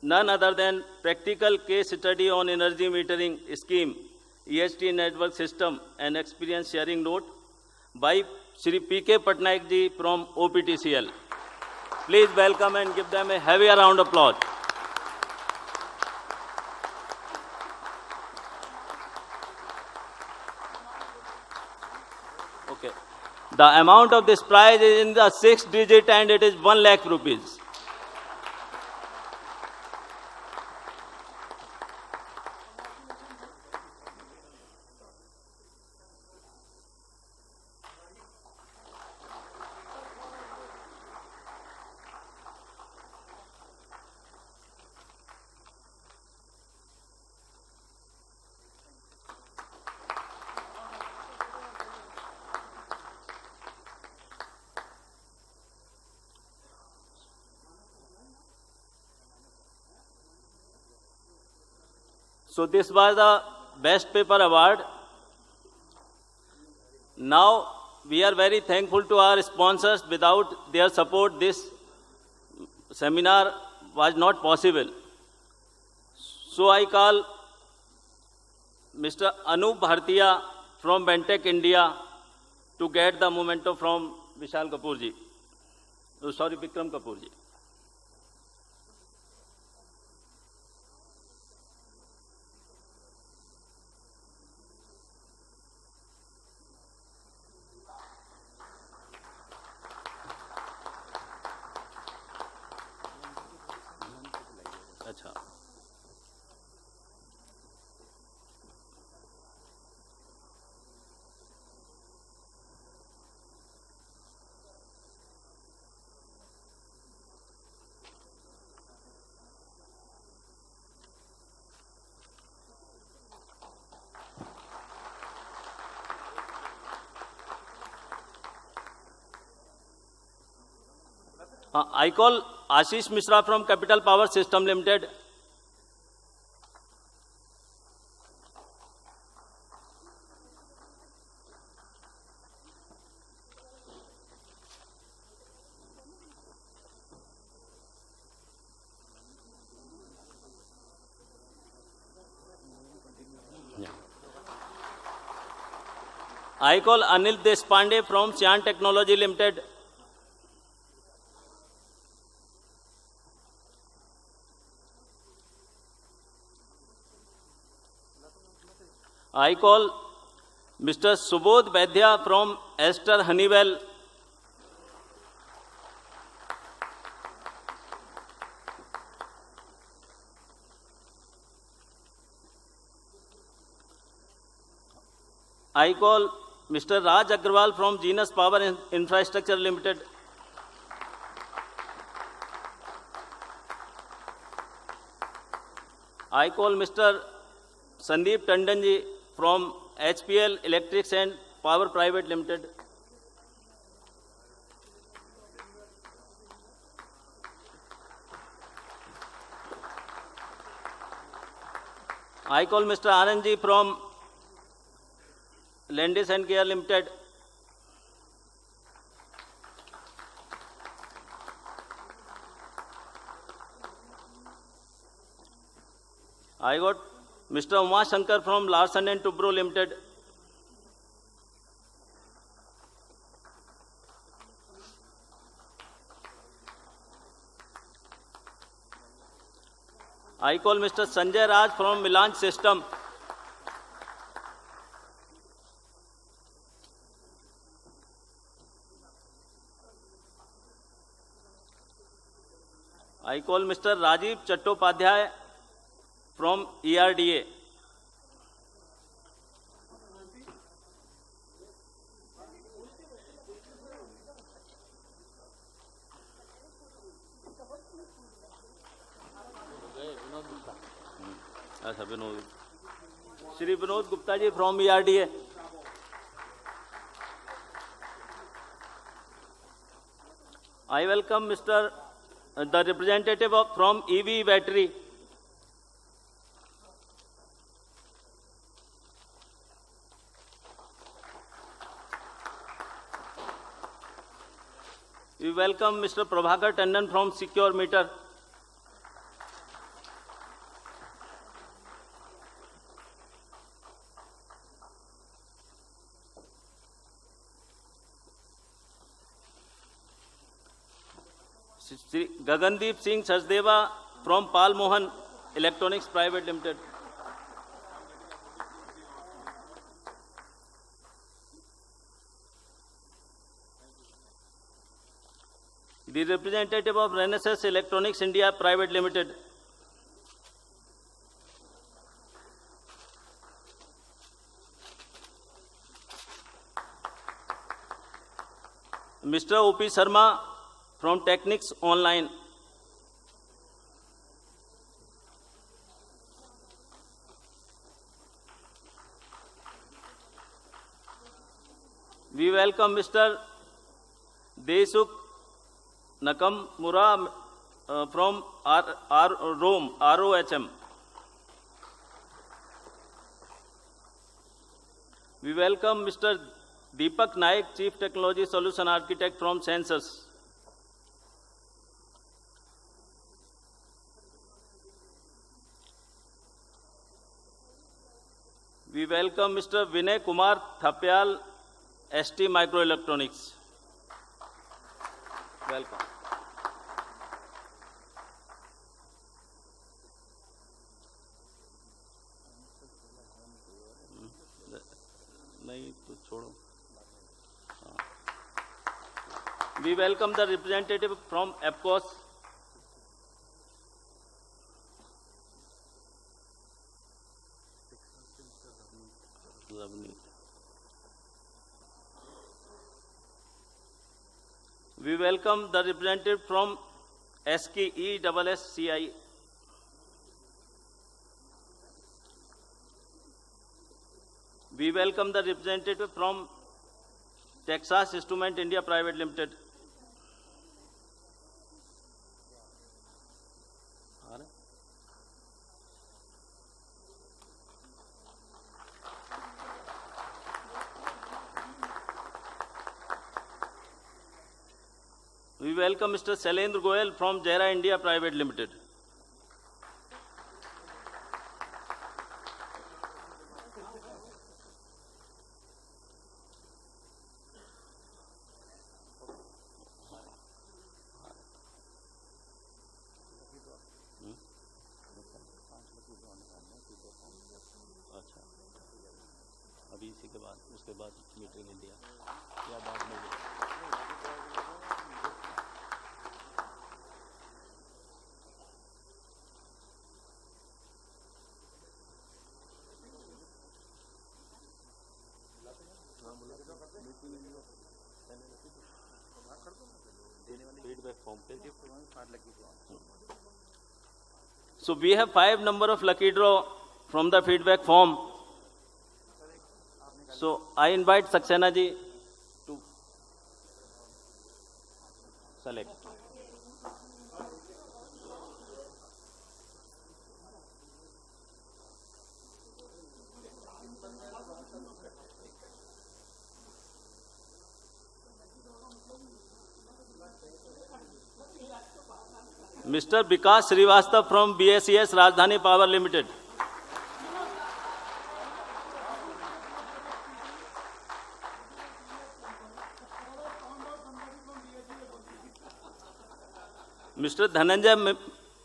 none other than practical case study on energy metering scheme, EST network system and experience sharing note by Shri P.K. Patnaik ji from OPTCL. Please welcome and give them a heavy round of applause. Okay. The amount of this prize is in the 6th digit and it is 1 lakh rupees. So this was the best paper award. Now we are very thankful to our sponsors. Without their support, this seminar was not possible. So I call Mr. Anup Bhartiya from Bentech India to get the memento from Vishal Kapur ji. Oh, sorry, Vikram Kapur ji. I call Ashish Mishra from Capital Power System Limited. I call Anil Deshpande from Cyan Technology Limited. I call Mr. Subodh Vaidya from Esther Honeywell. I call Mr. Raj Agarwal from Genus Power Infrastructure Limited. I call Mr. Sandeep Tandon ji from HPL Electrics and Power Private Limited. I call Mr. RNG from Landis+Gyr Limited. I got Mr. Uma Shankar from Larsen and Toubro Limited. I call Mr. Sanjay Raj from Milan System. I call Mr. Rajiv Chattopadhyay from ERDA. Shri Vinod Gupta ji from ERDA. I welcome the representative from EV battery. We welcome Mr. Prabhakar Tandon from Secure Meter. Shri Gagandeep Singh Sachdeva from Pal Mohan Electronics Private Limited. The representative of Renesas Electronics India Private Limited. Mr. O.P. Sharma from Technics Online. We welcome Mr. Desuk Nakamura from Rome, ROHM. We welcome Mr. Deepak Naik, Chief Technology Solution Architect from Sensors. We welcome Mr. Vinay Kumar Thapyal, ST Microelectronics. Welcome. We welcome the representative from EPCOS. We welcome the representative from SKESSCI. We welcome the representative from Texas Instrument India Private Limited. We welcome Mr. Shailendra Goyal from Jera India Private Limited. अभी इसी के बाद उसके बाद meeting India या बाद में So we have 5 number of lucky draw from the feedback form. So I invite Saxena ji to select. Mr. Vikas Srivastava from BSES Rajdhani Power Limited. Mr. Dhananjay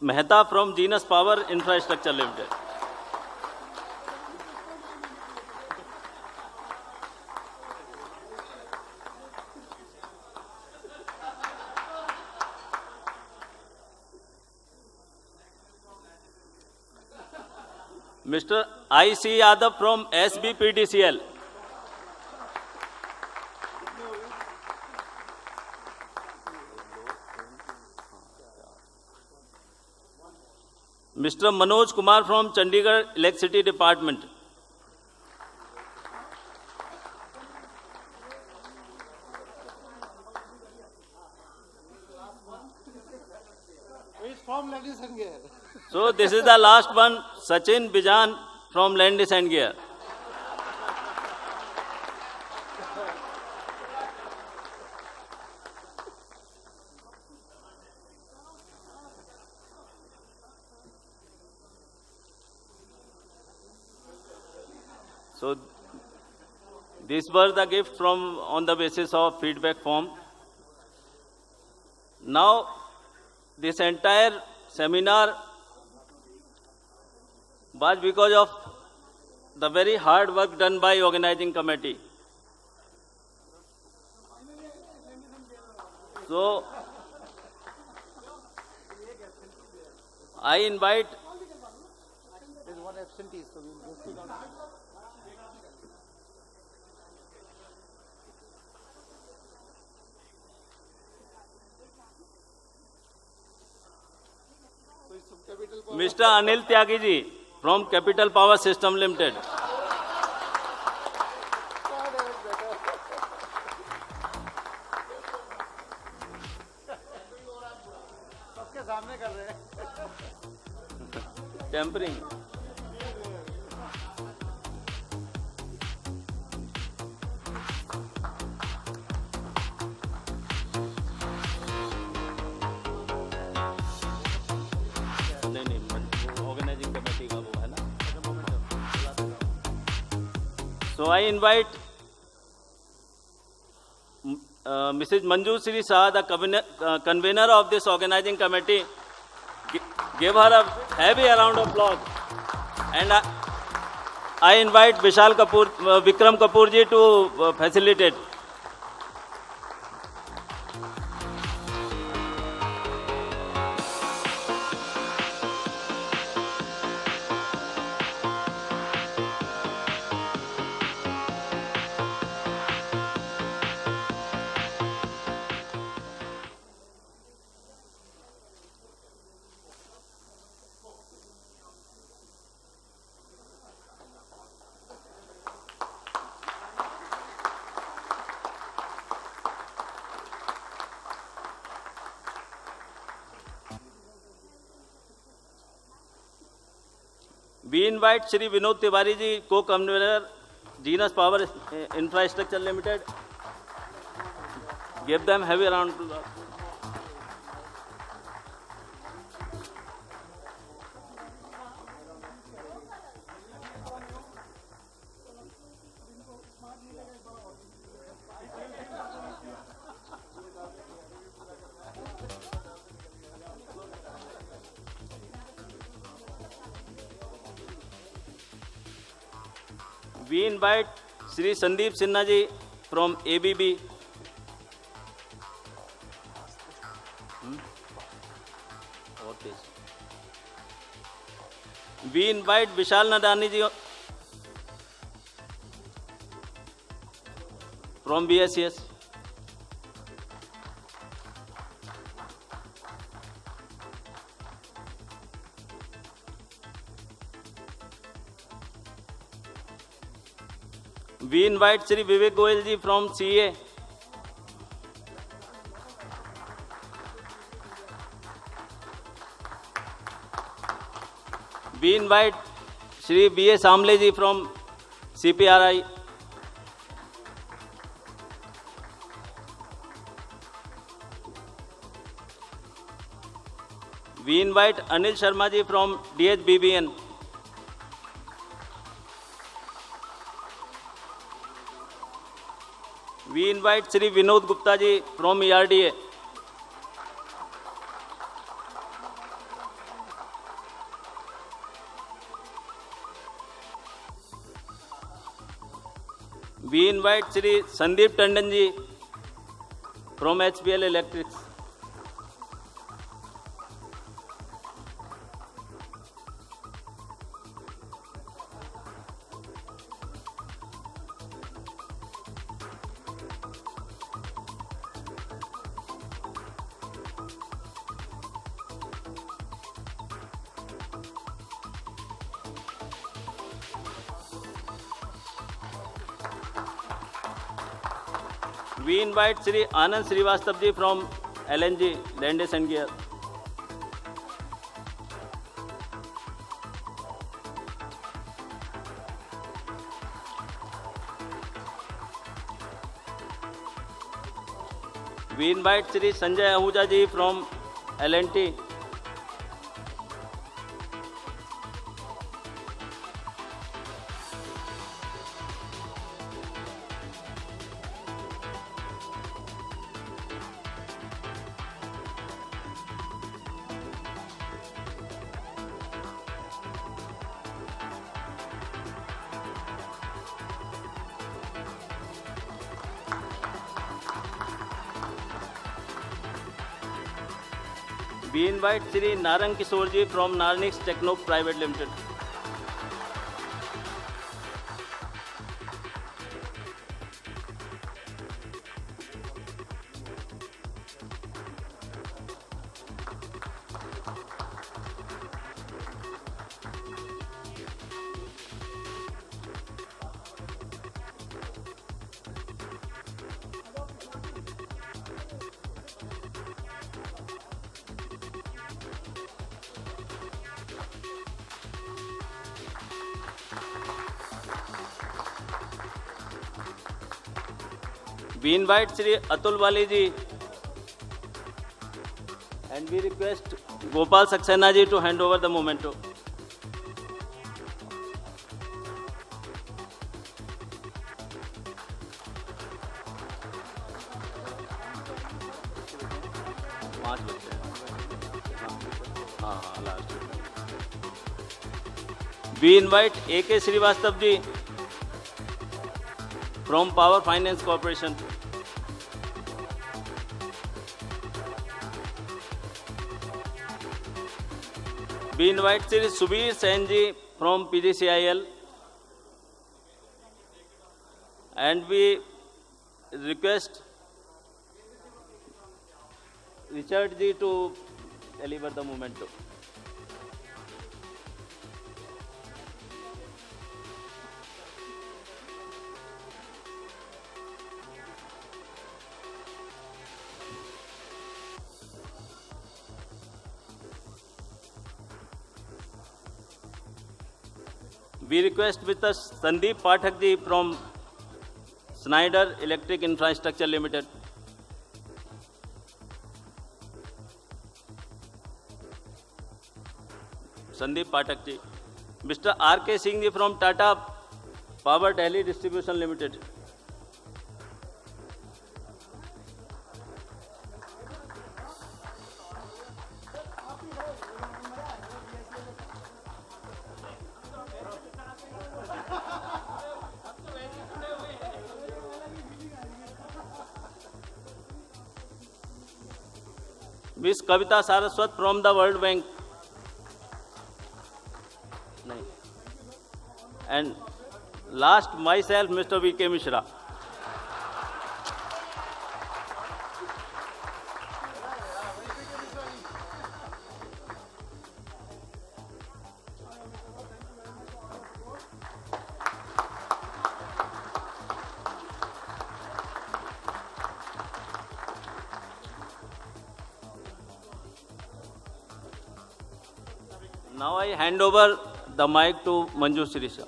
Mehta from Genus Power Infrastructure Limited. Mr. I.C. Yadav from SBPDCL. Mr. Manoj Kumar from Chandigarh Electricity Department. He's from Landis+Gyr. So this is the last one, Sachin Bijan from Landis+Gyr. So these were the gifts from on the basis of feedback form. Now this entire seminar was because of the very hard work done by organizing committee. So I invite There's one absentee, so we'll go see. Mr. Anil Tyagi ji from Capital Power System Limited. सबके सामने कर रहे हैं. Tempering. Organizing committee का वो है ना. So I invite Mrs. Manju Shri Shah, the convener of this organizing committee. Give her a heavy round of applause. And I invite Vikram Kapur ji to facilitate. We invite Shri Vinod Tiwari ji, co-convener, Genus Power Infrastructure Limited. Give them heavy round of applause. We invite Shri Sandeep Sinha ji from ABB. We invite Vishal Nadani ji from BSES. We invite Shri Vivek Goyal ji from CA. We invite Shri B.A. Samle ji from CPRI. We invite Anil Sharma ji from DHBBN. We invite Shri Vinod Gupta ji from ERDA. We invite Shri Sandeep Tandon ji from HPL Electrics. We invite Shri Anand Srivastav ji from LNG, Landis+Gyr. We invite Shri Sanjay Ahuja ji from L&T. We invite Shri Narang Kishore ji from Narnix Techno Private Limited. We invite Shri Atul Wali ji and we request Gopal Saxena ji to hand over the memento. We invite A.K. Srivastav ji from Power Finance Corporation. We invite Shri Subir Sen ji from PGCIL. And we request Richard ji to deliver the memento. We request Mr. Sandeep Pathak ji from Schneider Electric Infrastructure Limited. Sandeep Pathak ji. Mr. R.K. Singh ji from Tata Power Delhi Distribution Limited. Miss Kavita Saraswat from the World Bank. And last, myself, Mr. V.K. Mishra. Now I hand over the mic to Manju Sirisha.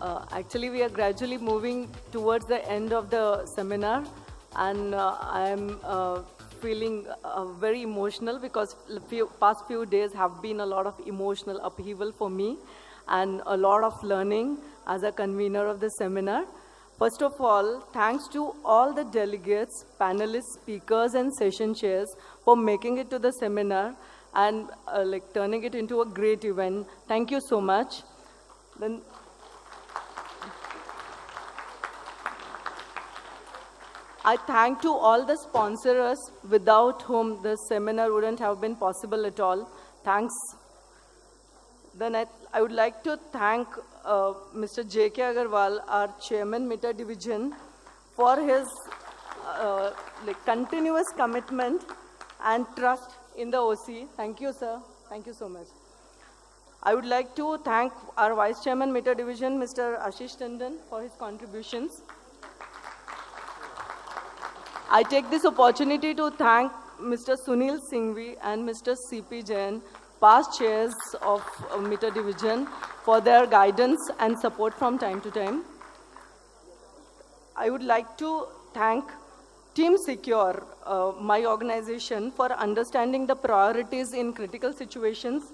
Actually, we are gradually moving towards the end of the seminar, and I am feeling very emotional because past few days have been a lot of emotional upheaval for me and a lot of learning as a convener of the seminar. First of all, thanks to all the delegates, panelists, speakers, and session chairs for making it to the seminar and like turning it into a great event. Thank you so much. Then, I thank to all the sponsors without whom the seminar wouldn't have been possible at all. Thanks. Then I would like to thank Mr. J.K. Agarwal, our chairman, Meter Division, for his like continuous commitment and trust in the OC. Thank you, sir. Thank you so much. I would like to thank our vice chairman, Meter Division, Mr. Ashish Tandon, for his contributions. I take this opportunity to thank Mr. Sunil Singhvi and Mr. C.P. Jain, past chairs of Meter Division, for their guidance and support from time to time. I would like to thank Team Secure, my organization, for understanding the priorities in critical situations.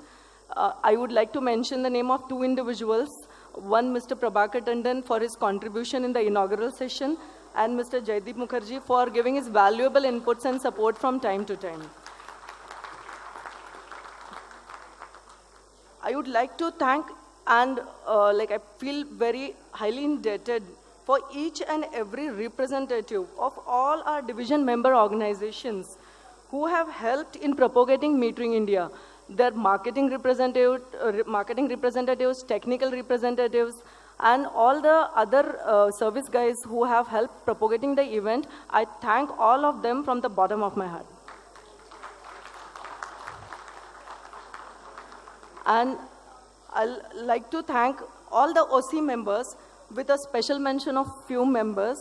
I would like to mention the name of two individuals. One, Mr. Prabhakar Tandon, for his contribution in the inaugural session, and Mr. Jaideep Mukherjee for giving his valuable inputs and support from time to time. I would like to thank and I feel very highly indebted for each and every representative of all our division member organizations who have helped in propagating Metering India. Their marketing representatives, technical representatives, and all the other service guys who have helped propagating the event. I thank all of them from the bottom of my heart. And I'd like to thank all the OC members with a special mention of few members,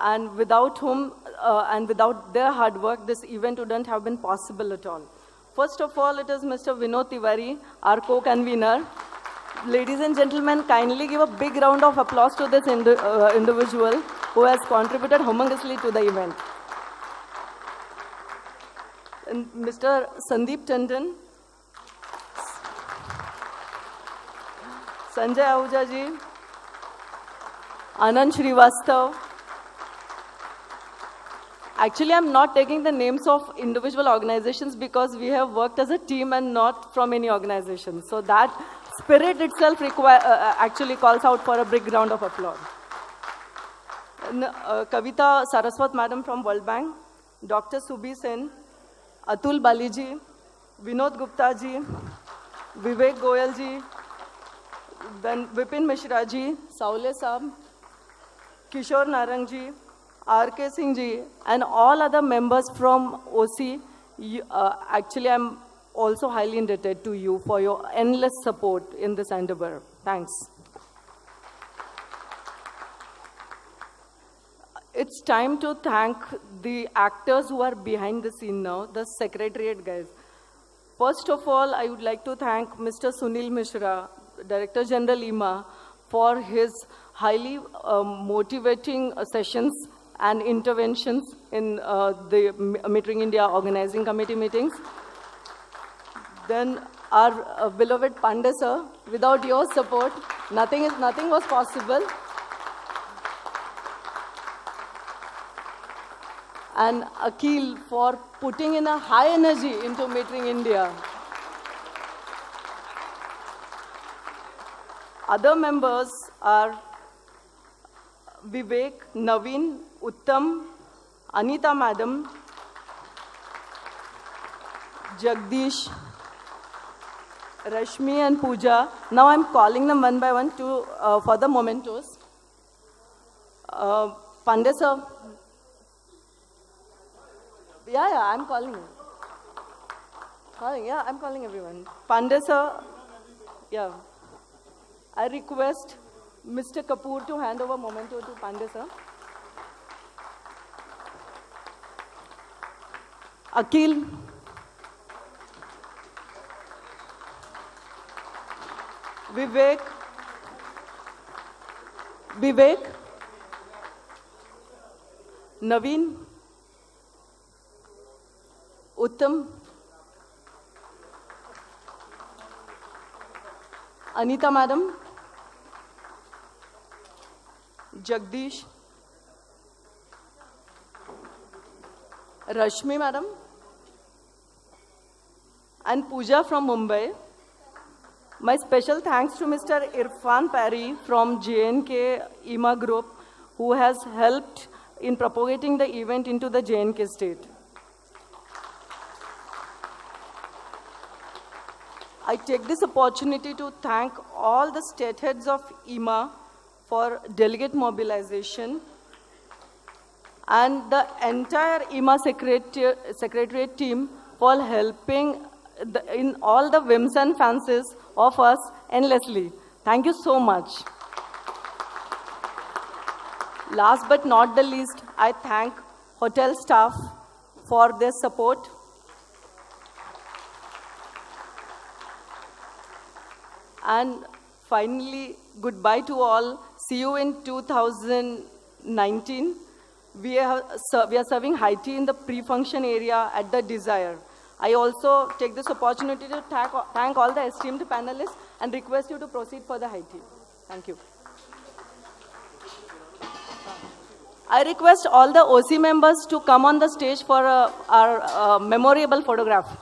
and without whom and without their hard work, this event wouldn't have been possible at all. First of all, it is Mr. Vinod Tiwari, our co-convener. Ladies and gentlemen, kindly give a big round of applause to this individual who has contributed humongously to the event. And Mr. Sandeep Tandon, Sanjay Ahuja ji, Anand Srivastav. Actually, I'm not taking the names of individual organizations because we have worked as a team and not from any organization. So that spirit itself actually calls out for a big round of applause. And, Kavita Saraswat Madam from World Bank, Dr. Subhi Sen, Atul Baliji, Vinod Gupta ji, Vivek Goyal ji, then Vipin Mishra ji, Saule Saab, Kishore Narang ji, R.K. Singh ji, and all other members from OC. Actually, I'm also highly indebted to you for your endless support in this endeavor. Thanks. It's time to thank the actors who are behind the scene now, the secretariat guys. First of all, I would like to thank Mr. Sunil Mishra, Director General IEEMA, for his highly motivating sessions and interventions in the Metering India Organizing Committee meetings. Then our beloved Pandey sir, without your support, nothing was possible. And Akeel for putting in a high energy into Metering India. Other members are Vivek, Naveen, Uttam, Anita Madam, Jagdish, Rashmi and Pooja. Now I'm calling them one by one to, for the mementos. Pandey sir. Yeah, I'm calling him. I'm calling everyone. Pandey sir, yeah. I request Mr. Kapur to hand over memento to Pandey sir. Akeel. Vivek. Vivek, Naveen, Uttam, Anita Madam, Jagdish, Rashmi Madam, and Pooja from Mumbai. My special thanks to Mr. Irfan Pari from JNK IEEMA group, who has helped in propagating the event into the JNK state. I take this opportunity to thank all the state heads of IEEMA for delegate mobilization and the entire IEEMA secretariat team for helping in all the whims and fancies of us endlessly. Thank you so much. Last but not the least, I thank hotel staff for their support. And finally, goodbye to all. See you in 2019. We are serving high tea in the pre-function area at the Desire. I also take this opportunity to thank all the esteemed panelists and request you to proceed for the high tea. Thank you. I request all the OC members to come on the stage for our memorable photograph.